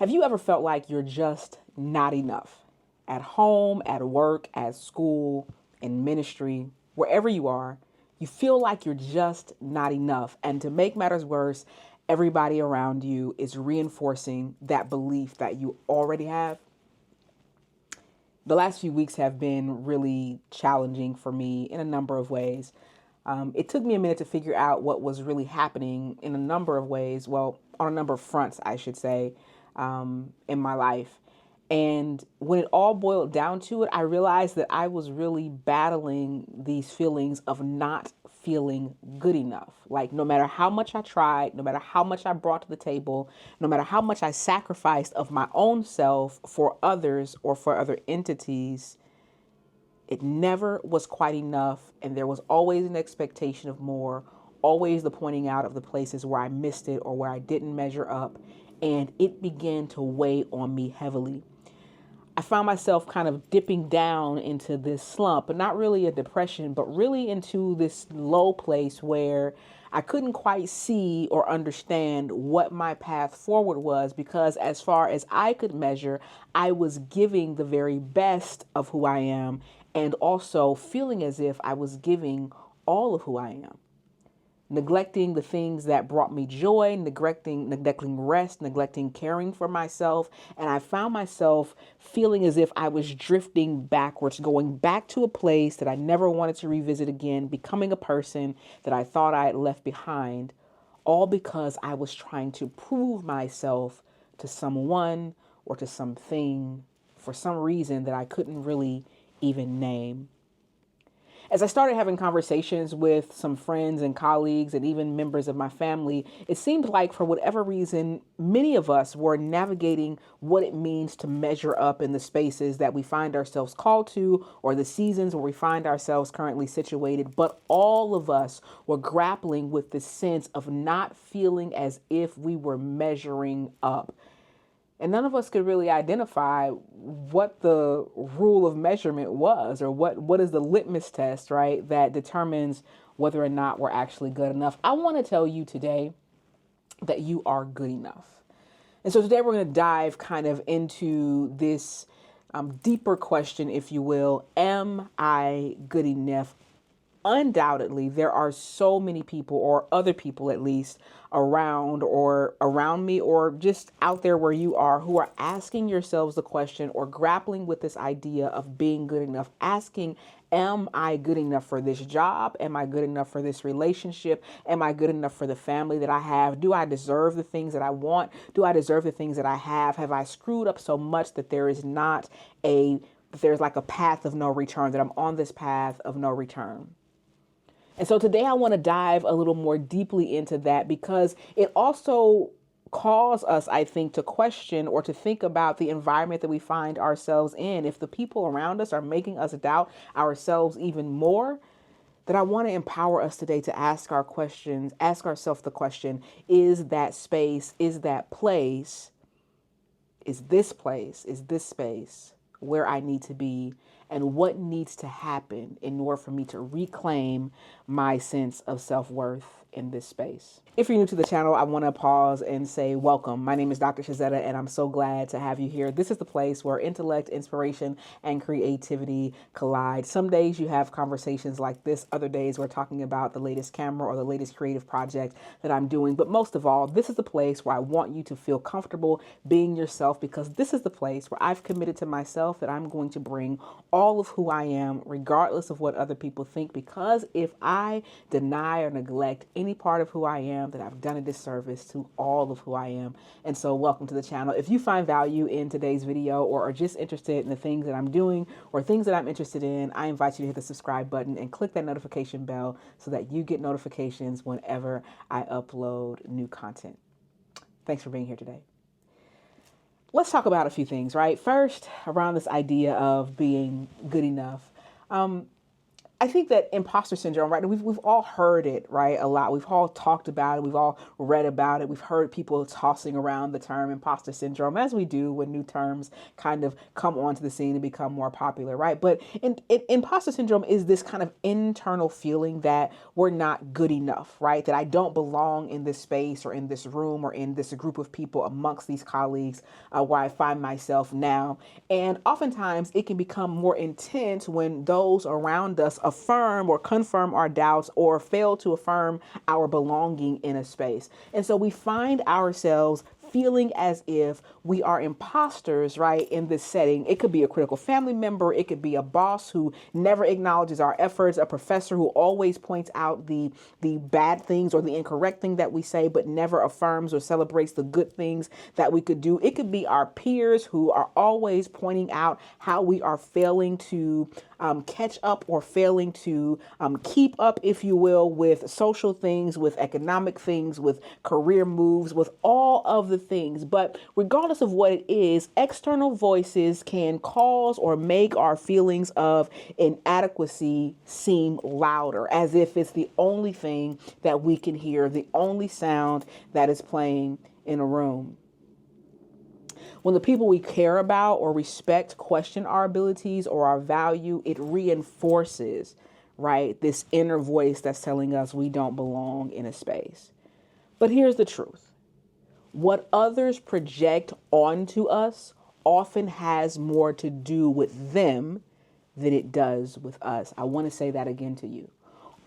Have you ever felt like you're just not enough? At home, at work, at school, in ministry, wherever you are, you feel like you're just not enough. And to make matters worse, everybody around you is reinforcing that belief that you already have. The last few weeks have been really challenging for me in a number of ways. It took me a minute to figure out what was really happening in a number of ways. Well, on a number of fronts, I should say, in my life. And when it all boiled down to it, I realized that I was really battling these feelings of not feeling good enough. Like, no matter how much I tried, no matter how much I brought to the table, no matter how much I sacrificed of my own self for others or for other entities, it never was quite enough. And there was always an expectation of more, always the pointing out of the places where I missed it or where I didn't measure up. And it began to weigh on me heavily. I found myself kind of dipping down into this slump, but not really a depression, but really into this low place where I couldn't quite see or understand what my path forward was, because as far as I could measure, I was giving the very best of who I am and also feeling as if I was giving all of who I am, neglecting the things that brought me joy, neglecting rest, neglecting caring for myself. And I found myself feeling as if I was drifting backwards, going back to a place that I never wanted to revisit again, becoming a person that I thought I had left behind, all because I was trying to prove myself to someone or to something for some reason that I couldn't really even name. As I started having conversations with some friends and colleagues and even members of my family, it seemed like for whatever reason, many of us were navigating what it means to measure up in the spaces that we find ourselves called to or the seasons where we find ourselves currently situated. But all of us were grappling with the sense of not feeling as if we were measuring up. And none of us could really identify what the rule of measurement was, or what is the litmus test, right, that determines whether or not we're actually good enough. I want to tell you today that you are good enough. And so today we're going to dive kind of into this deeper question, if you will. Am I good enough? Undoubtedly, there are so many people, or other people at least, around me or just out there where you are, who are asking yourselves the question or grappling with this idea of being good enough, asking, am I good enough for this job? Am I good enough for this relationship? Am I good enough for the family that I have? Do I deserve the things that I want? Do I deserve the things that I have? Have I screwed up so much that there's like a path of no return, that I'm on this path of no return? And so today I want to dive a little more deeply into that, because it also calls us, I think, to question or to think about the environment that we find ourselves in. If the people around us are making us doubt ourselves even more, then I want to empower us today to ask ourselves the question, is that space, is that place, is this space where I need to be, and what needs to happen in order for me to reclaim my sense of self-worth in this space. If you're new to the channel, I want to pause and say welcome. My name is Dr. Shazetta, and I'm so glad to have you here. This is the place where intellect, inspiration, and creativity collide. Some days you have conversations like this. Other days we're talking about the latest camera or the latest creative project that I'm doing. But most of all, this is the place where I want you to feel comfortable being yourself, because this is the place where I've committed to myself that I'm going to bring all of who I am, regardless of what other people think. Because if I deny or neglect any part of who I am, that I've done a disservice to all of who I am. And so welcome to the channel. If you find value in today's video or are just interested in the things that I'm doing or things that I'm interested in, I invite you to hit the subscribe button and click that notification bell so that you get notifications whenever I upload new content. Thanks for being here today. Let's talk about a few things, right? First, around this idea of being good enough. I think that imposter syndrome, right? We've all heard it, right? A lot. We've all talked about it. We've all read about it. We've heard people tossing around the term imposter syndrome, as we do when new terms kind of come onto the scene and become more popular, right? But imposter syndrome is this kind of internal feeling that we're not good enough, right? That I don't belong in this space or in this room or in this group of people amongst these colleagues where I find myself now. And oftentimes it can become more intense when those around us affirm or confirm our doubts or fail to affirm our belonging in a space. And so we find ourselves feeling as if we are imposters, right, in this setting. It could be a critical family member. It could be a boss who never acknowledges our efforts, a professor who always points out the bad things or the incorrect thing that we say, but never affirms or celebrates the good things that we could do. It could be our peers who are always pointing out how we are failing to catch up or failing to keep up, if you will, with social things, with economic things, with career moves, with all of the things. But regardless of what it is, external voices can cause or make our feelings of inadequacy seem louder, as if it's the only thing that we can hear, the only sound that is playing in a room. When the people we care about or respect question our abilities or our value, it reinforces, right, this inner voice that's telling us we don't belong in a space. But here's the truth. What others project onto us often has more to do with them than it does with us. I want to say that again to you.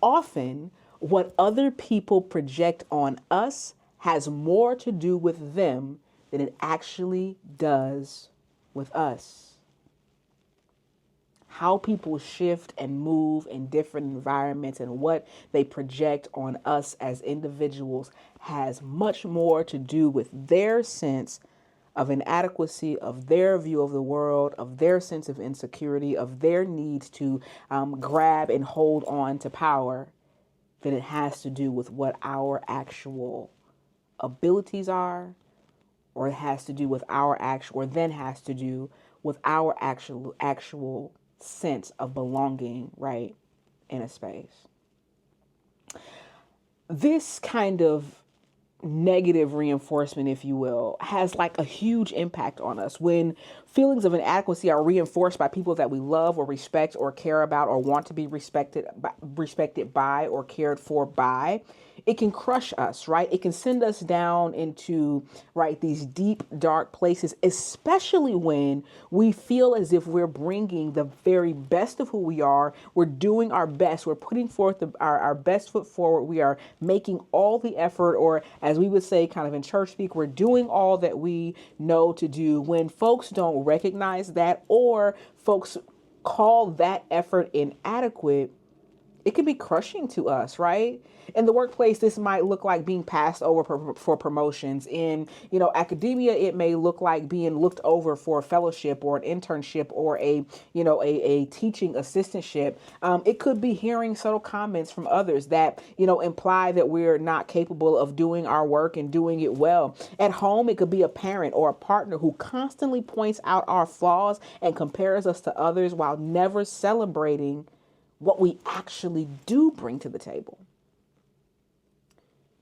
Often, what other people project on us has more to do with them than it actually does with us. How people shift and move in different environments and what they project on us as individuals has much more to do with their sense of inadequacy, of their view of the world, of their sense of insecurity, of their needs to grab and hold on to power, than it has to do with what our actual abilities are, or it has to do with our actual, or then has to do with our actual sense of belonging, right, in a space. This kind of negative reinforcement, if you will, has like a huge impact on us. When feelings of inadequacy are reinforced by people that we love or respect or care about or want to be respected by or cared for by, it can crush us, right? It can send us down into, right, these deep, dark places, especially when we feel as if we're bringing the very best of who we are. We're doing our best. We're putting forth our best foot forward. We are making all the effort, or as we would say kind of in church speak, we're doing all that we know to do. When folks don't recognize that, or folks call that effort inadequate, it can be crushing to us, right? In the workplace, this might look like being passed over for promotions. In, academia, it may look like being looked over for a fellowship or an internship or a teaching assistantship. It could be hearing subtle comments from others that, imply that we're not capable of doing our work and doing it well. At home, it could be a parent or a partner who constantly points out our flaws and compares us to others while never celebrating what we actually do bring to the table.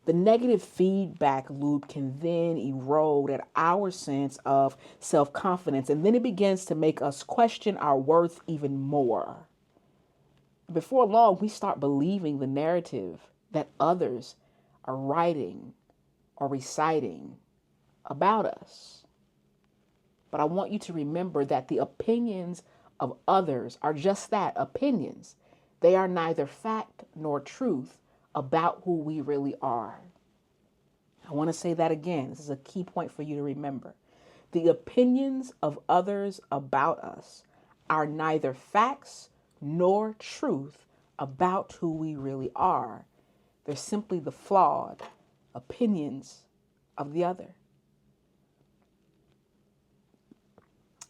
The negative feedback loop can then erode at our sense of self-confidence, and then it begins to make us question our worth even more. Before long, we start believing the narrative that others are writing or reciting about us. But I want you to remember that the opinions of others are just that, opinions. They are neither fact nor truth about who we really are. I want to say that again. This is a key point for you to remember. The opinions of others about us are neither facts nor truth about who we really are. They're simply the flawed opinions of the other.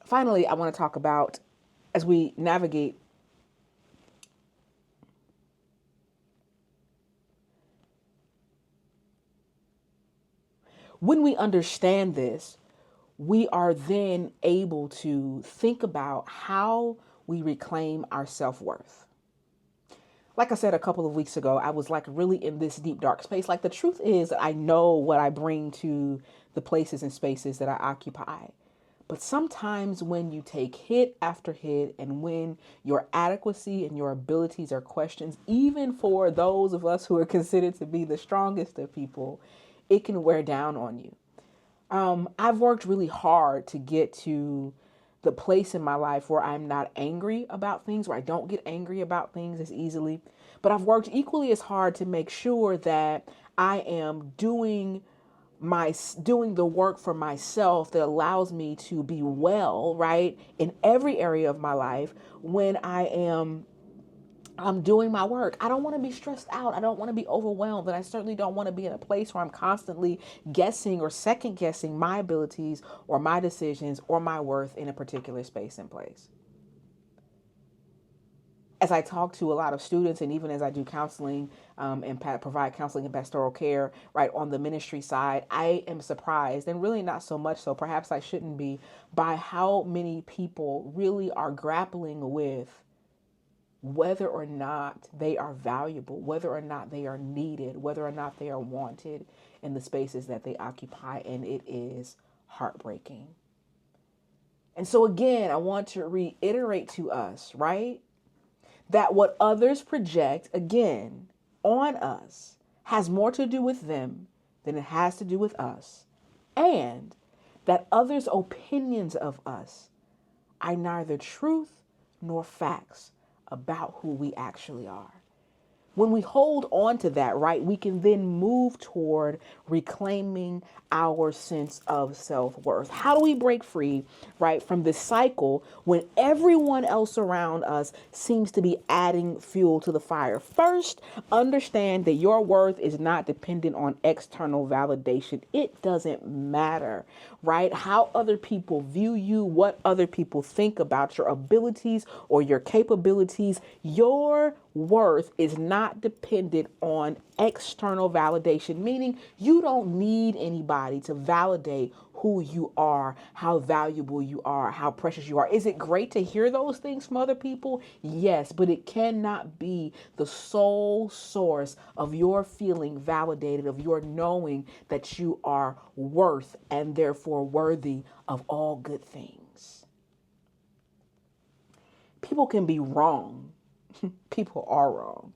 Finally, I want to talk about, as we navigate when we understand this, we are then able to think about how we reclaim our self-worth. Like I said a couple of weeks ago, I was like really in this deep dark space. Like the truth is, I know what I bring to the places and spaces that I occupy. But sometimes when you take hit after hit and when your adequacy and your abilities are questioned, even for those of us who are considered to be the strongest of people, it can wear down on you. I've worked really hard to get to the place in my life where I'm not angry about things, where I don't get angry about things as easily. But I've worked equally as hard to make sure that I am doing the work for myself that allows me to be well, right, in every area of my life when I'm doing my work. I don't want to be stressed out. I don't want to be overwhelmed. And I certainly don't want to be in a place where I'm constantly guessing or second guessing my abilities or my decisions or my worth in a particular space and place. As I talk to a lot of students and even as I do counseling and provide counseling and pastoral care right on the ministry side, I am surprised, and really not so much so, perhaps I shouldn't be, by how many people really are grappling with whether or not they are valuable, whether or not they are needed, whether or not they are wanted in the spaces that they occupy. And it is heartbreaking. And so, again, I want to reiterate to us, right, that what others project, again, on us has more to do with them than it has to do with us. And that others' opinions of us are neither truth nor facts about who we actually are. When we hold on to that, right, we can then move toward reclaiming our sense of self-worth. How do we break free, right, from this cycle when everyone else around us seems to be adding fuel to the fire? First, understand that your worth is not dependent on external validation. It doesn't matter, right, how other people view you, what other people think about your abilities or your capabilities. Your worth is not dependent on external validation, meaning you don't need anybody to validate who you are, how valuable you are, how precious you are. Is it great to hear those things from other people? Yes, but it cannot be the sole source of your feeling validated, of your knowing that you are worth and therefore worthy of all good things. People can be wrong. People are wrong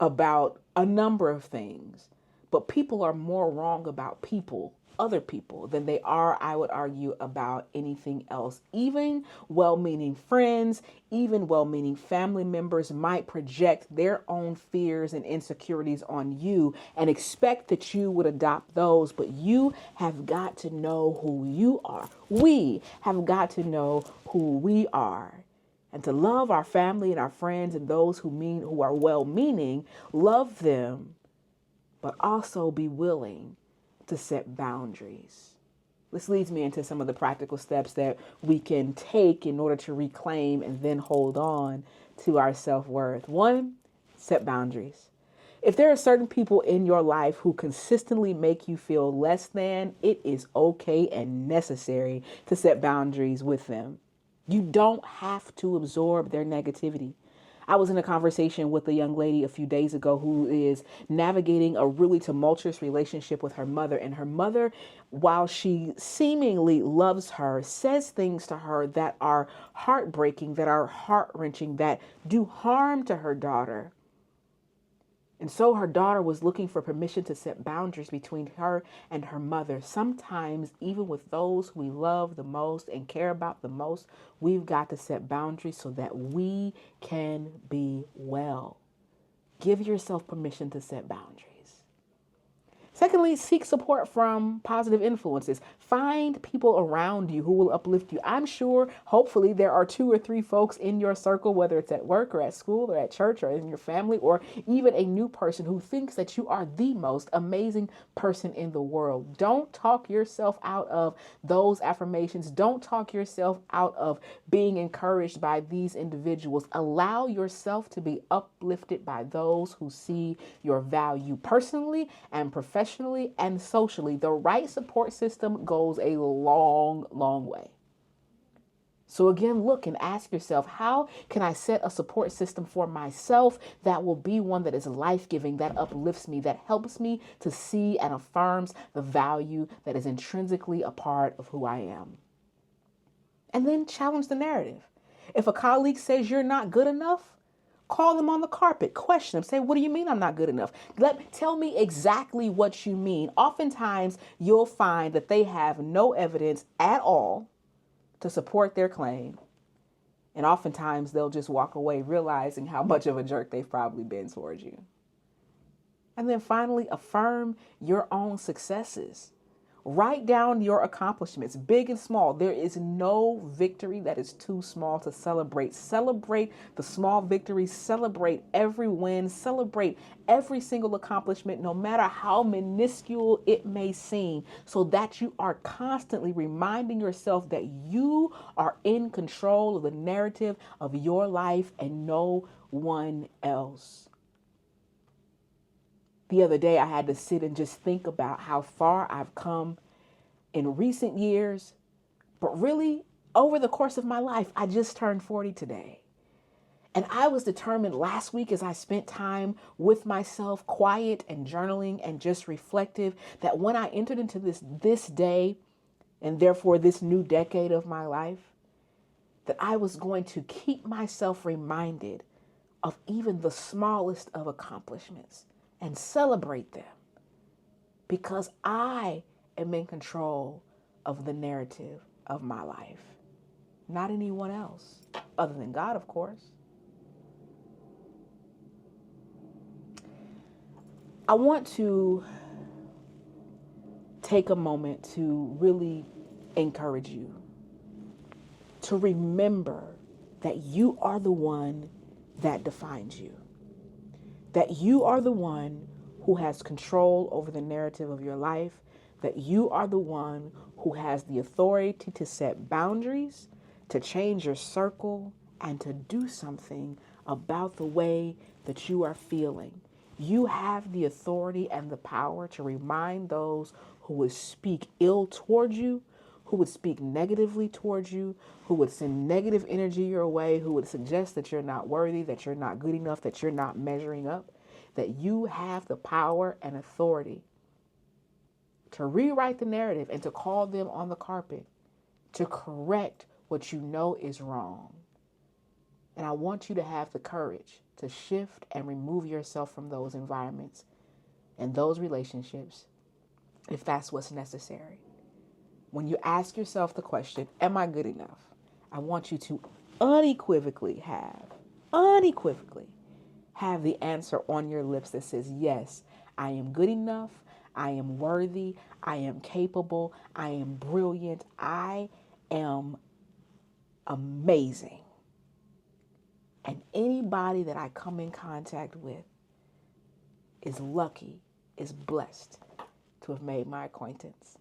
about a number of things, but people are more wrong about people, other people, than they are, I would argue, about anything else. Even well-meaning friends, even well-meaning family members might project their own fears and insecurities on you and expect that you would adopt those, but you have got to know who you are. We have got to know who we are. And to love our family and our friends and those who are well-meaning, love them, but also be willing to set boundaries. This leads me into some of the practical steps that we can take in order to reclaim and then hold on to our self-worth. One, set boundaries. If there are certain people in your life who consistently make you feel less than, it is okay and necessary to set boundaries with them. You don't have to absorb their negativity. I was in a conversation with a young lady a few days ago who is navigating a really tumultuous relationship with her mother. And her mother, while she seemingly loves her, says things to her that are heartbreaking, that are heart-wrenching, that do harm to her daughter. And so her daughter was looking for permission to set boundaries between her and her mother. Sometimes, even with those we love the most and care about the most, we've got to set boundaries so that we can be well. Give yourself permission to set boundaries. Secondly, seek support from positive influences. Find people around you who will uplift you. I'm sure, hopefully, there are 2 or 3 folks in your circle, whether it's at work or at school or at church or in your family, or even a new person who thinks that you are the most amazing person in the world. Don't talk yourself out of those affirmations. Don't talk yourself out of being encouraged by these individuals. Allow yourself to be uplifted by those who see your value personally and professionally and socially. The right support system goes a long, long way. So again, look and ask yourself, how can I set a support system for myself that will be one that is life-giving, that uplifts me, that helps me to see and affirms the value that is intrinsically a part of who I am? And then challenge the narrative. If a colleague says you're not good enough, call them on the carpet, question them, say, what do you mean I'm not good enough? Tell me exactly what you mean. Oftentimes, you'll find that they have no evidence at all to support their claim. And oftentimes, they'll just walk away realizing how much of a jerk they've probably been towards you. And then finally, affirm your own successes. Write down your accomplishments, big and small. There is no victory that is too small to celebrate. Celebrate the small victories. Celebrate every win. Celebrate every single accomplishment, no matter how minuscule it may seem, so that you are constantly reminding yourself that you are in control of the narrative of your life and no one else. The other day, I had to sit and just think about how far I've come in recent years, but really over the course of my life. I just turned 40 today. And I was determined last week, as I spent time with myself, quiet and journaling and just reflective, that when I entered into this day and therefore this new decade of my life, that I was going to keep myself reminded of even the smallest of accomplishments and celebrate them, because I am in control of the narrative of my life, not anyone else, other than God, of course. I want to take a moment to really encourage you to remember that you are the one that defines you, that you are the one who has control over the narrative of your life, that you are the one who has the authority to set boundaries, to change your circle, and to do something about the way that you are feeling. You have the authority and the power to remind those who would speak ill towards you, who would speak negatively towards you, who would send negative energy your way, who would suggest that you're not worthy, that you're not good enough, that you're not measuring up, that you have the power and authority to rewrite the narrative and to call them on the carpet, to correct what you know is wrong. And I want you to have the courage to shift and remove yourself from those environments and those relationships if that's what's necessary. When you ask yourself the question, am I good enough? I want you to unequivocally have the answer on your lips that says, yes, I am good enough. I am worthy. I am capable. I am brilliant. I am amazing. And anybody that I come in contact with is lucky, is blessed to have made my acquaintance.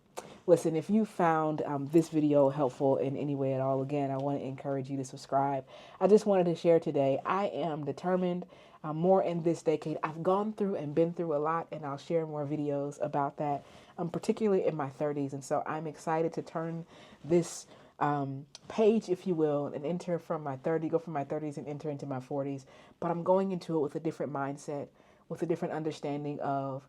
Listen, if you found this video helpful in any way at all, again, I want to encourage you to subscribe. I just wanted to share today, I am determined more in this decade. I've gone through and been through a lot, and I'll share more videos about that, particularly in my 30s. And so I'm excited to turn this page, if you will, and enter from my 30s, go from my 30s and enter into my 40s. But I'm going into it with a different mindset, with a different understanding of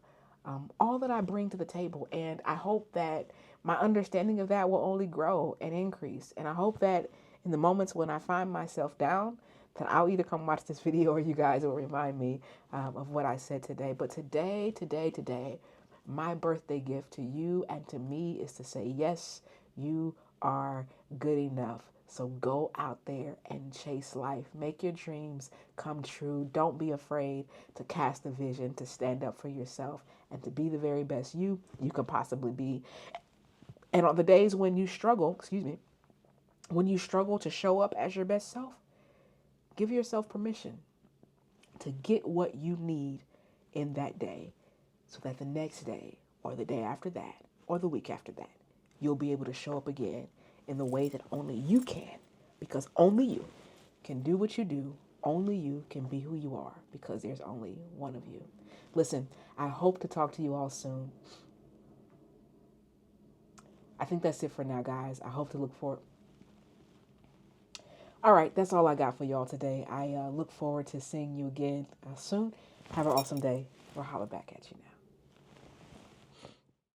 all that I bring to the table. And I hope that my understanding of that will only grow and increase. And I hope that in the moments when I find myself down, that I'll either come watch this video or you guys will remind me of what I said today. But today, my birthday gift to you and to me is to say, yes, you are good enough. So go out there and chase life. Make your dreams come true. Don't be afraid to cast a vision, to stand up for yourself, and to be the very best you can possibly be. And on the days when you struggle, when you struggle to show up as your best self, give yourself permission to get what you need in that day, so that the next day or the day after that or the week after that, you'll be able to show up again in the way that only you can, because only you can do what you do. Only you can be who you are, because there's only one of you. Listen, I hope to talk to you all soon. I think that's it for now, guys. I hope to look forward. All right, that's all I got for y'all today. I look forward to seeing you again soon. Have an awesome day. We'll holler back at you now.